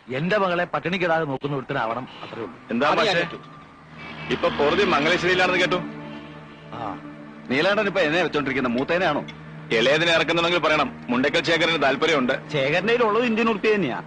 എന്റെ മകളെ പട്ടിണിക്കിടാതെ നോക്കുന്ന ഒരുത്തരാവണം, അത്രേ ഉള്ളൂ. എന്താ പക്ഷേ ഇപ്പൊ പൊറുതി മംഗലശ്ശേരിയിലാണെന്ന് കേട്ടു. നീലാണ്ടൻ ഇപ്പൊ എന്നെ വെച്ചോണ്ടിരിക്കുന്ന മൂത്തേനാണോ? ഇളയതിനെ ഇറക്കുന്നുണ്ടെങ്കിൽ പറയണം. മുണ്ടക്കൽ ശേഖരന് താല്പര്യമുണ്ട്. ശേഖരന്റെ ഉള്ളത് ഇന്ത്യൻ ഉറുപ്പി തന്നെയാ.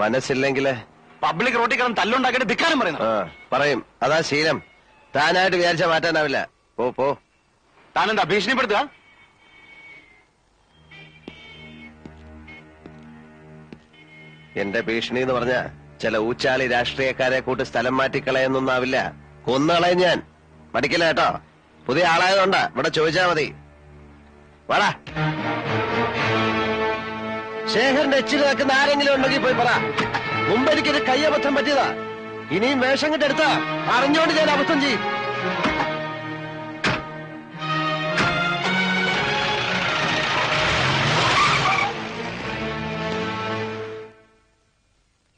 മനസ്സില്ലെങ്കിൽ പബ്ലിക് റോട്ടിൽ കിടന്ന് തല്ലുണ്ടാക്കിയിട്ട് ധിക്കാരം പറയുന്നു. പറയും. അതാ ശീലം. താനായിട്ട് വിചാരിച്ചാൽ മാറ്റാനാവില്ല. പോ പോ. താനെന്താ ഭീഷണിപ്പെടുത്തുക? എന്റെ ഭീഷണി എന്ന് പറഞ്ഞ ചില ഊച്ചാളി രാഷ്ട്രീയക്കാരെ കൂട്ട് സ്ഥലം മാറ്റിക്കളയെന്നൊന്നാവില്ല. കൊന്നുകളയും ഞാൻ. മടിക്കില്ല കേട്ടോ. പുതിയ ആളായതുകൊണ്ടാ. ഇവിടെ ചോദിച്ചാ മതി. വാടാ. ശേഖരന്റെ എച്ചിൽ നിൽക്കുന്ന ആരെങ്കിലും ഉണ്ടെങ്കിൽ പോയി പറ. മുമ്പ് എനിക്കൊരു കയ്യബദ്ധം പറ്റിയതാ. ഇനിയും വേഷം കിട്ടെടുത്താ അറിഞ്ഞോണ്ട് ഞാൻ അബദ്ധം ചെയ്യും.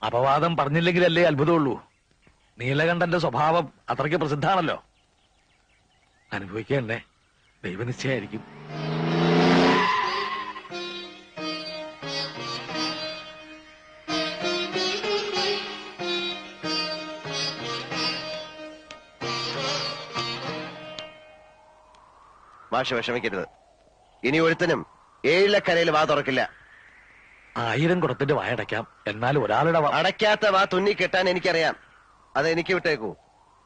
അപവാദം പറഞ്ഞില്ലെങ്കിലല്ലേ അത്ഭുതമുള്ളൂ. നീലകണ്ഠന്റെ സ്വഭാവം അത്രയ്ക്ക് പ്രസിദ്ധാണല്ലോ. അനുഭവിക്കണ്ടേ? ദൈവനിശ്ചയായിരിക്കും. മാഷ് വിഷമിക്കരുത്. ഇനി ഒരുത്തനും ഏഴിലക്കരയിൽ വാ തുറക്കില്ല. 1000 കുടത്തിന്റെ വായടയ്ക്കാം. എന്നാൽ ഒരാളുടെ അടയ്ക്കാത്ത വാ തുന്നി കെട്ടാൻ എനിക്കറിയാം. അതെനിക്ക് വിട്ടേക്കൂ.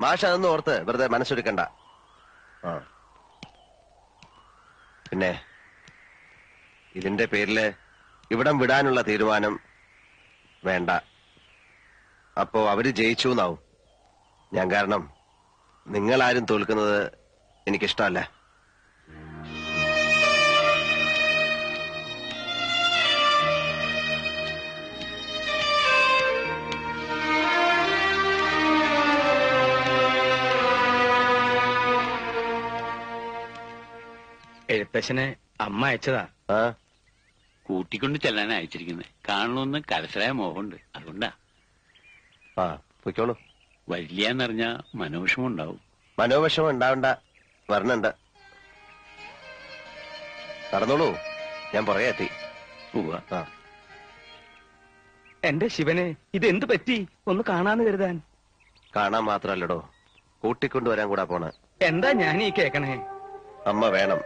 മാഷ് അതൊന്നും ഓർത്ത് വെറുതെ മനസ്സൊരുക്കണ്ട. പിന്നെ ഇതിന്റെ പേരില് ഇവിടം വിടാനുള്ള തീരുമാനം വേണ്ട. അപ്പോ അവര് ജയിച്ചു എന്നാവും. ഞാൻ കാരണം നിങ്ങളാരും തോൽക്കുന്നത് എനിക്കിഷ്ടമല്ല. എഴുത്തച്ഛനെ അമ്മ അയച്ചതാ. കൂട്ടിക്കൊണ്ട് ചെല്ലാൻ അയച്ചിരിക്കുന്നത്. കാണണമെന്ന് കരസരായ മോഹമുണ്ട്. അതുകൊണ്ടാ. പൊയ്ക്കോളൂ. വരില്ലാന്നറിഞ്ഞ മനോവിഷമം ഉണ്ടാവും. മനോവിഷമം ഉണ്ടാവണ്ട. വരണുണ്ട്. നടന്നോളൂ. ഞാൻ പുറകെ എത്തി. എന്റെ ശിവനെ, ഇതെന്ത് പറ്റി? ഒന്ന് കാണാന്ന് കരുതാൻ. കാണാൻ മാത്രല്ലടോ, കൂട്ടിക്കൊണ്ടുവരാൻ കൂടാ പോണ. എന്താ ഞാൻ ഈ കേക്കണേ? അമ്മ വേണം.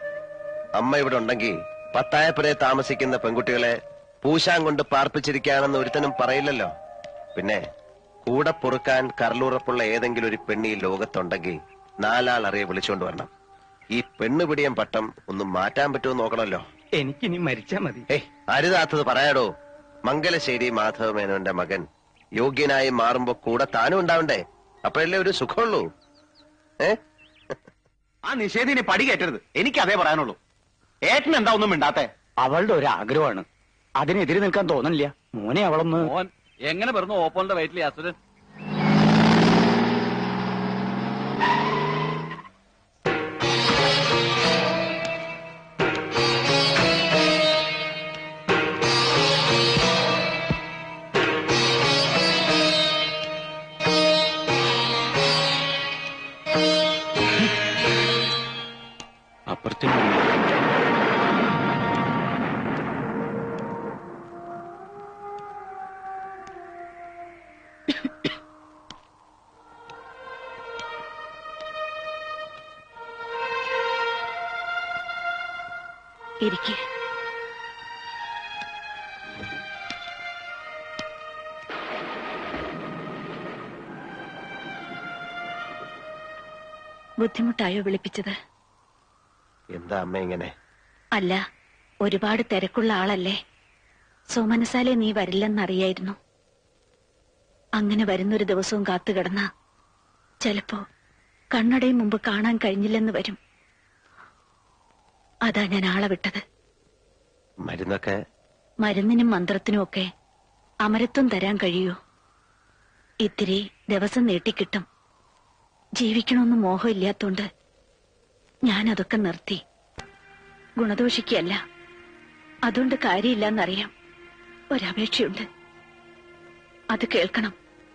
അമ്മ ഇവിടെ ഉണ്ടെങ്കിൽ പത്തായപ്പുരെ താമസിക്കുന്ന പെൺകുട്ടികളെ പൂശാൻ കൊണ്ട് പാർപ്പിച്ചിരിക്കുകയാണെന്ന് ഒരുത്തനും പറയില്ലല്ലോ. പിന്നെ കൂടെ പൊറുക്കാൻ കരളുറപ്പുള്ള ഏതെങ്കിലും ഒരു പെണ്ണി ലോകത്തുണ്ടെങ്കിൽ 4 ആൾ അറിയെ വിളിച്ചുകൊണ്ട് വരണം. ഈ പെണ്ണുപിടിയം പട്ടം ഒന്നും മാറ്റാൻ പറ്റുമോ നോക്കണമല്ലോ. എനിക്കിനി മരിച്ചാ മതി. അരുതാത്തത് പറയാടോ. മംഗലശ്ശേരി മാധവമേനോന്റെ മകൻ യോഗ്യനായി മാറുമ്പോ കൂടെ താനും ഉണ്ടാവണ്ടേ? അപ്പോഴല്ലേ ഒരു സുഖമുള്ളൂ. ആ നിഷേധിനെ പടി കയറ്റരുത്. എനിക്ക് അതേ പറയാനുള്ളൂ. ഏട്ടൻ എന്താ ഒന്നും മിണ്ടാത്തെ? അവളുടെ ഒരു ആഗ്രഹമാണ്. അതിനെതിരെ നിൽക്കാൻ തോന്നില്ല. മോനെ അവളൊന്ന്. മോൻ എങ്ങനെ പറഞ്ഞു ഓപ്പോളിന്റെ വയറ്റിലെ അസുരൻ? ഇരിക്കെ. ബുദ്ധിമുട്ടായോ വിളിപ്പിച്ചത്? എന്താ അമ്മ ഇങ്ങനെ? അല്ല, ഒരുപാട് തിരക്കുള്ള ആളല്ലേ. സോമനസാലെ നീ വരില്ലെന്നറിയായിരുന്നു. അങ്ങനെ വരുന്നൊരു ദിവസവും കാത്തുകിടന്ന ചിലപ്പോ കണ്ണടയും മുമ്പ് കാണാൻ കഴിഞ്ഞില്ലെന്ന് വരും. അതാ ഞാൻ ആളെ വിട്ടത്. മരുന്നൊക്കെ? മരുന്നിനും മന്ത്രത്തിനും ഒക്കെ അമരത്വം തരാൻ കഴിയൂ. ഇത്തിരി ദിവസം നീട്ടിക്കിട്ടും. ജീവിക്കണമെന്ന് മോഹമില്ലാത്തോണ്ട് ഞാനതൊക്കെ നിർത്തി. ഗുണദോഷിക്കല്ല, അതുകൊണ്ട് കാര്യമില്ലെന്നറിയാം. ഒരപേക്ഷയുണ്ട്, അത് കേൾക്കണം.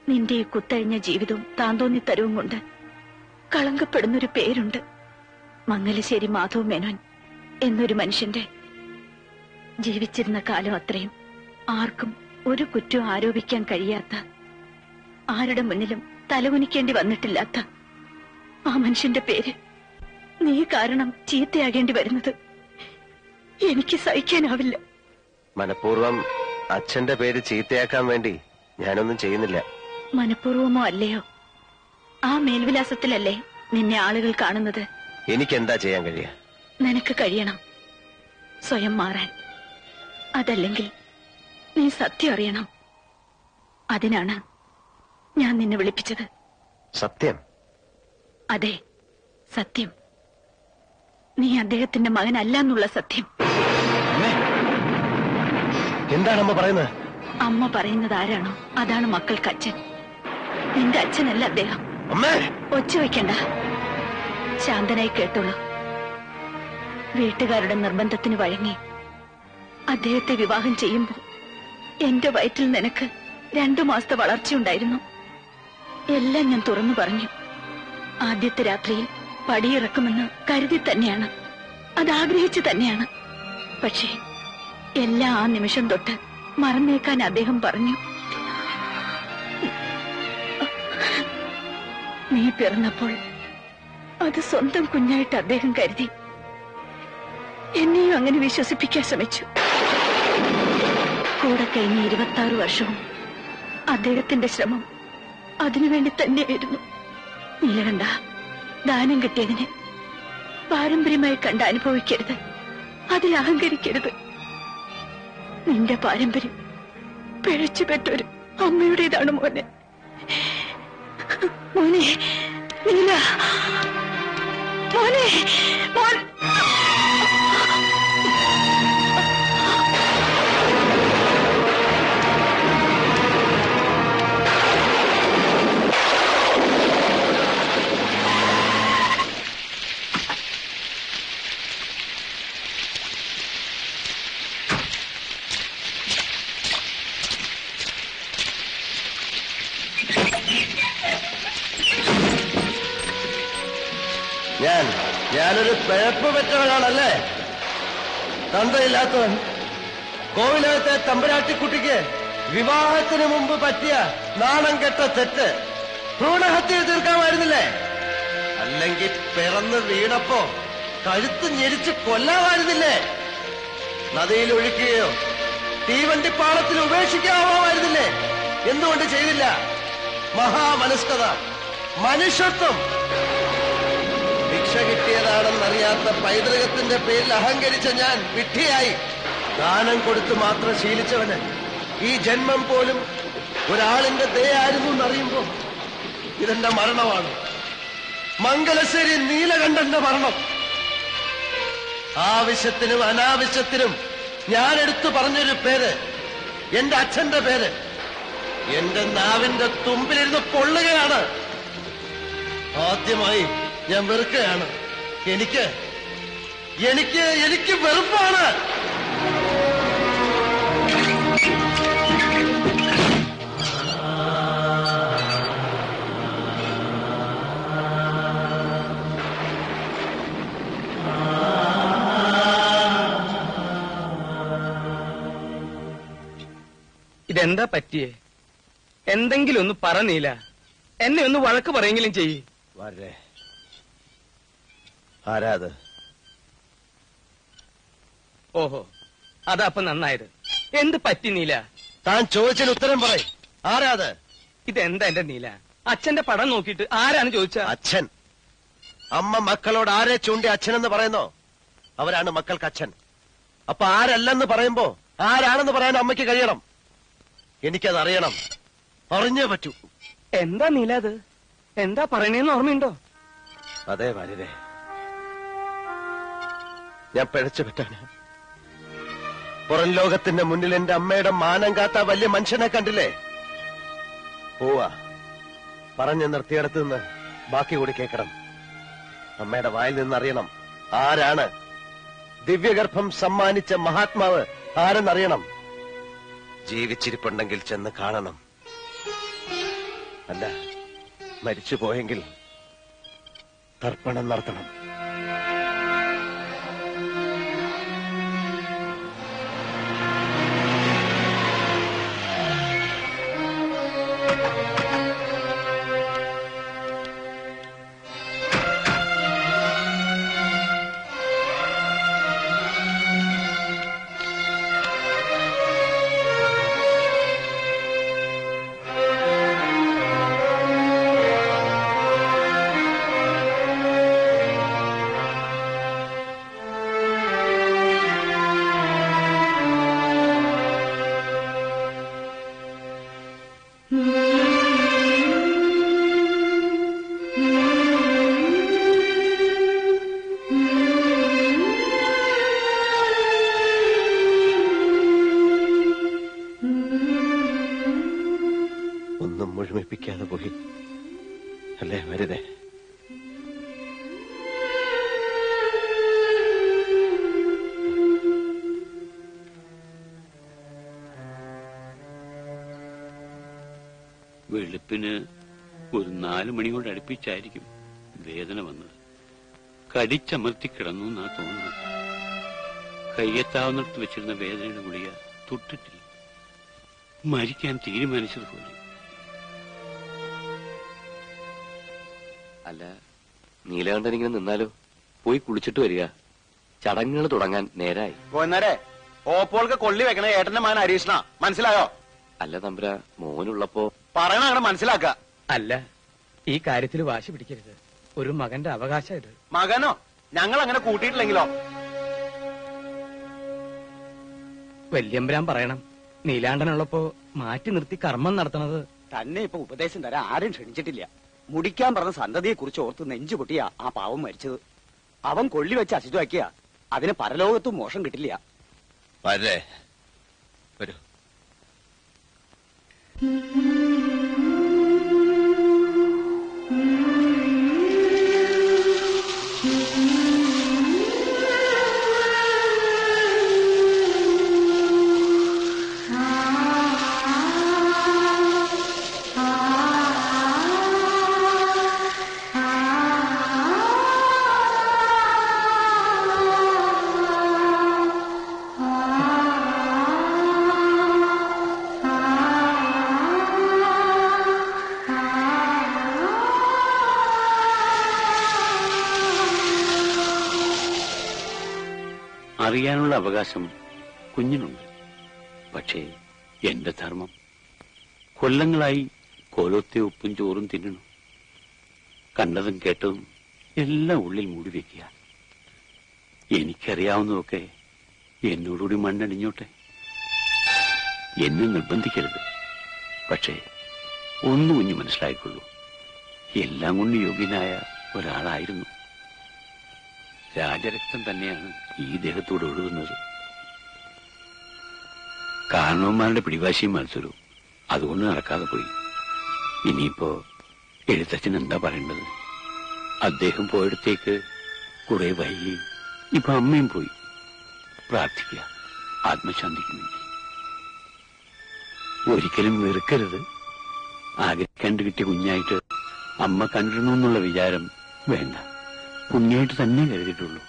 നിന്റെ ഈ കുത്തഴിഞ്ഞ ജീവിതവും താന്തോന്നിത്തരവും കൊണ്ട് കളങ്കപ്പെടുന്നൊരു പേരുണ്ട്. മംഗലശ്ശേരി മാധവ മേനോൻ എന്നൊരു മനുഷ്യന്റെ. ജീവിച്ചിരുന്ന കാലം അത്രയും ആർക്കും ഒരു കുറ്റവും ആരോപിക്കാൻ കഴിയാത്ത, ആരുടെ മുന്നിലും തലകുനിക്കേണ്ടി വന്നിട്ടില്ലാത്ത ആ മനുഷ്യന്റെ പേര് നീ കാരണം ചീത്തയാകേണ്ടി വരുന്നത് എനിക്ക് സഹിക്കാനാവില്ല. മനഃപൂർവ്വം അച്ഛന്റെ പേര് ചീത്തയാക്കാൻ വേണ്ടി ഞാനൊന്നും ചെയ്യുന്നില്ല. മനഃപൂർവമോ അല്ലയോ, ആ മേൽവിലാസത്തിലല്ലേ നിന്നെ ആളുകൾ കാണുന്നത്. എനിക്കെന്താ ചെയ്യാൻ കഴിയുക? നിനക്ക് കഴിയണം സ്വയം മാറാൻ. അതല്ലെങ്കിൽ നീ സത്യം അറിയണം. അതിനാണ് ഞാൻ നിന്നെ വിളിപ്പിച്ചത്. സത്യം? അതെ, സത്യം. നീ അദ്ദേഹത്തിന്റെ മകനല്ല എന്നുള്ള സത്യം. എന്താണ് അമ്മ പറയുന്നത്? അമ്മ പറയുന്നത് ആരാണോ അതാണ് മക്കൾക്ക് അച്ഛൻ. നിന്റെ അച്ഛനല്ല അദ്ദേഹം. അമ്മേ, ഒച്ച വയ്ക്കണ്ട, ശാന്തനായി കേട്ടോളൂ. വീട്ടുകാരുടെ നിർബന്ധത്തിന് വഴങ്ങി അദ്ദേഹത്തെ വിവാഹം ചെയ്യുമ്പോ എന്റെ വയറ്റിൽ നിനക്ക് 2 മാസത്തെ വളർച്ചയുണ്ടായിരുന്നു. എല്ലാം ഞാൻ തുറന്നു പറഞ്ഞു. ആദ്യത്തെ രാത്രിയിൽ പടിയിറക്കുമെന്ന് കരുതി തന്നെയാണ്, അതാഗ്രഹിച്ചു തന്നെയാണ്. പക്ഷേ എല്ലാം ആ നിമിഷം തൊട്ട് മറന്നേക്കാൻ അദ്ദേഹം പറഞ്ഞു. നീ പിറന്നപ്പോൾ അത് സ്വന്തം കുഞ്ഞായിട്ട് അദ്ദേഹം കരുതി. എന്നെയും അങ്ങനെ വിശ്വസിപ്പിക്കാൻ ശ്രമിച്ചു. കൂടെ കഴിഞ്ഞ 26 വർഷവും അദ്ദേഹത്തിന്റെ ശ്രമം അതിനുവേണ്ടി തന്നെയായിരുന്നു. നീലകണ്ഠ, ദാനം കിട്ടിയതിനെ പാരമ്പര്യമായി കണ്ട് അനുഭവിക്കരുത്, അതിൽ അഹങ്കരിക്കരുത്. നിന്റെ പാരമ്പര്യം പിഴച്ചുപെട്ടൊരു അമ്മയുടേതാണ് മോനെ. മോനെ നീല, മോനെ മോൻ. ഞാനൊരു പിഴപ്പ് പറ്റവനാണല്ലേ? തന്തയില്ലാത്തവൻ. കോവിലകത്തെ തമ്പുരാട്ടിക്കുട്ടിക്ക് വിവാഹത്തിന് മുമ്പ് പറ്റിയ നാണം കെട്ട തെറ്റ് ഭ്രൂണഹത്യ തീർക്കാമായിരുന്നില്ലേ? അല്ലെങ്കിൽ പിറന്ന് വീണപ്പോ കഴുത്ത് ഞെരിച്ച് കൊല്ലാമായിരുന്നില്ലേ? നദിയിൽ ഒഴുക്കുകയോ തീവണ്ടിപ്പാളത്തിൽ ഉപേക്ഷിക്കാമായിരുന്നില്ലേ? എന്തുകൊണ്ട് ചെയ്തില്ല? മഹാമനസ്കത, മനുഷ്യത്വം. ഭിക്ഷ കിട്ടിയതാണെന്നറിയാത്ത പൈതൃകത്തിന്റെ പേരിൽ അഹങ്കരിച്ച ഞാൻ വിഡ്ഢിയായി. ദാനം കൊടുത്ത് മാത്രം ശീലിച്ചവന് ഈ ജന്മം പോലും ഒരാളിന്റെ ദയായിരുന്നു എന്നറിയുമ്പോ ഇതെന്റെ മരണമാണ്. മംഗലശ്ശേരി നീലകണ്ഠന്റെ മരണം. ആവശ്യത്തിനും അനാവശ്യത്തിനും ഞാൻ എടുത്തു പറഞ്ഞൊരു പേര്, എന്റെ അച്ഛന്റെ പേര്, എന്റെ നാവിന്റെ തുമ്പിലിരുന്ന് പൊള്ളുകയാണ്. ആദ്യമായി ഞാൻ വെറുക്കുകയാണ്. എനിക്ക് എനിക്ക് എനിക്ക് വെറുപ്പാണ്. ഇതെന്താ പറ്റിയേ? എന്തെങ്കിലും ഒന്ന് പറഞ്ഞില്ല. എന്നെ ഒന്ന് വഴക്ക് പറയെങ്കിലും ചെയ്യ്. വരേ ആരാ അത്? ഓഹോ, അതാ അപ്പൊ നന്നായത്. എന്ത് പറ്റി നീല? താൻ ചോദിച്ചതിന് ഉത്തരം പറ. ആരാ അത്? ഇതെന്താ എന്റെ നീല? അച്ഛന്റെ പടം നോക്കിയിട്ട് ആരാണ് ചോദിച്ച? അച്ഛൻ. അമ്മ മക്കളോട് ആരെ ചൂണ്ടി അച്ഛനെന്ന് പറയുന്നോ അവരാണ് മക്കൾക്ക് അച്ഛൻ. അപ്പൊ ആരല്ലെന്ന് പറയുമ്പോ ആരാണെന്ന് പറയാൻ അമ്മയ്ക്ക് കഴിയണം. എനിക്കത് അറിയണം, അറിഞ്ഞേ പറ്റൂ. എന്താ നീല അത്? എന്താ പറയണേന്ന് ഓർമ്മയുണ്ടോ? അതെ വാര്യരെ, ഞാൻ പിഴച്ചു പറ്റാണ്. പുറം ലോകത്തിന്റെ മുന്നിൽ എന്റെ അമ്മയുടെ മാനം കാത്ത വലിയ മനുഷ്യനെ കണ്ടില്ലേ? പോവാ, പറഞ്ഞു നിർത്തിയിടത്ത് നിന്ന് ബാക്കി കൂടി കേൾക്കണം. അമ്മയുടെ വായിൽ നിന്നറിയണം ആരാണ്. ദിവ്യഗർഭം സമ്മാനിച്ച മഹാത്മാവ് ആരെന്നറിയണം. ജീവിച്ചിരിപ്പുണ്ടെങ്കിൽ ചെന്ന് കാണണം. അല്ല, മരിച്ചുപോയെങ്കിൽ തർപ്പണം നടത്തണം. ഒന്നും മുഴുമിപ്പിക്കാതെ പോയി അല്ലേ വരുതേ? വെളുപ്പിന് ഒരു 4 മണി കൊണ്ട് അടുപ്പിച്ചായിരിക്കും വേദന വന്നത്. കടിച്ചമർത്തി കിടന്നു എന്നാ തോന്നുന്നത്. കയ്യെത്താവുന്നിടത്ത് വെച്ചിരുന്ന വേദനയുടെ ഗുളിക തൊട്ടിട്ടില്ല. മരിക്കാൻ തീരുമാനിച്ചതുപോലെ. അല്ല, നീലകണ്ഠൻ ഇങ്ങനെ നിന്നാലോ? പോയി കുളിച്ചിട്ട് വരിക. ചടങ്ങുകൾ തുടങ്ങാൻ നേരായി. പോന്നേരെ ഓപ്പോൾക്ക് കൊള്ളി വെക്കണ ഏട്ടന്റെ മകൻ ഹരീഷ്ണ, മനസ്സിലായോ? അല്ല തമ്പുരാ, മോനുള്ളപ്പോ പറയണ അങ്ങനെ മനസ്സിലാക്ക. അല്ല, ഈ കാര്യത്തിൽ വാശി പിടിക്കരുത്. ഒരു മകന്റെ അവകാശം ഇത്. മകനോ? ഞങ്ങൾ അങ്ങനെ കൂട്ടിയിട്ടില്ലെങ്കിലോ? വല്യമ്പരാൻ പറയണം, നീലാണ്ടനുള്ളപ്പോ മാറ്റി നിർത്തി കർമ്മം നടത്തണത്. തന്നെ ഇപ്പൊ ഉപദേശം തരാൻ ആരും ക്ഷണിച്ചിട്ടില്ല. മുടിക്കാൻ പറഞ്ഞ സന്തതിയെ കുറിച്ച് ഓർത്ത് നെഞ്ചു പൊട്ടിയാ ആ പാവം മരിച്ചത്. അവൻ കൊള്ളി വെച്ച് അശുദ്ധമാക്കിയ അതിന് പരലോകത്തും മോശം കിട്ടില്ല. വരേ വരൂ. അറിയാനുള്ള അവകാശം കുഞ്ഞിനുണ്ട്. പക്ഷേ എന്റെ ധർമ്മം കൊല്ലങ്ങളായി കോലത്തെ ഉപ്പും ചോറും തിന്നണം. കണ്ടതും കേട്ടതും എല്ലാം ഉള്ളിൽ മൂടി വെക്കുക. എനിക്കറിയാവുന്നതൊക്കെ എന്നോടുകൂടി മണ്ണടിഞ്ഞോട്ടെ. എന്നെ നിർബന്ധിക്കരുത്. പക്ഷേ ഒന്നു കുഞ്ഞ് മനസ്സിലായിക്കൊള്ളൂ, എല്ലാം കൊണ്ട് യോഗ്യനായ ഒരാളായിരുന്നു. രാജരക്തം തന്നെയാണ് ഈ ദേഹത്തോട് ഒഴുകുന്നത്. കാരണവന്മാരുടെ പിടിവാശിയും മത്സരവും അതുകൊണ്ട് നടക്കാതെ പോയി. ഇനിയിപ്പോ എഴുത്തച്ഛൻ എന്താ പറയേണ്ടത്? അദ്ദേഹം പോയിടത്തേക്ക് കുറെ വൈകി. ഇപ്പൊ അമ്മയും പോയി. പ്രാർത്ഥിക്കുക ആത്മശാന്തിക്ക് വേണ്ടി. ഒരിക്കലും വെറുക്കരുത്. ആകെ കണ്ടുകിട്ടിയ കുഞ്ഞായിട്ട് അമ്മ കണ്ടിരുന്നു എന്നുള്ള വിചാരം വേണ്ട. പുണ്യായിട്ട് തന്നെ കരുതിയിട്ടുള്ളൂ.